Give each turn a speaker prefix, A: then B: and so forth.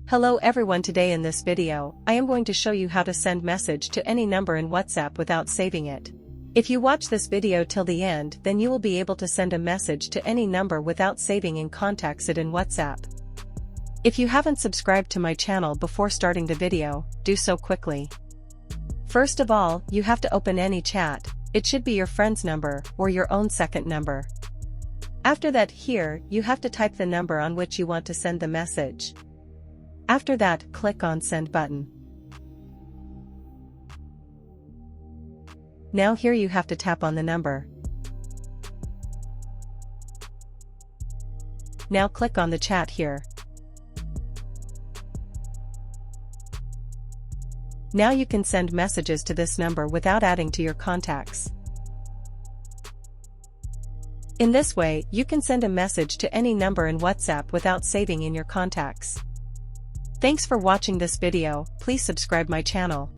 A: Hello everyone, today in this video, I am going to show you how to send message to any number in WhatsApp without saving it. If you watch this video till the end, then you will be able to send a message to any number without saving in contacts it in WhatsApp. If you haven't subscribed to my channel before starting the video, do so quickly. First of all, you have to open any chat. It should be your friend's number or your own second number. After that, here, you have to type the number on which you want to send the message. After that, click on Send button. Now here you have to tap on the number. Now click on the chat here. Now you can send messages to this number without adding to your contacts. In this way, you can send a message to any number in WhatsApp without saving in your contacts. Thanks for watching this video. Please subscribe my channel.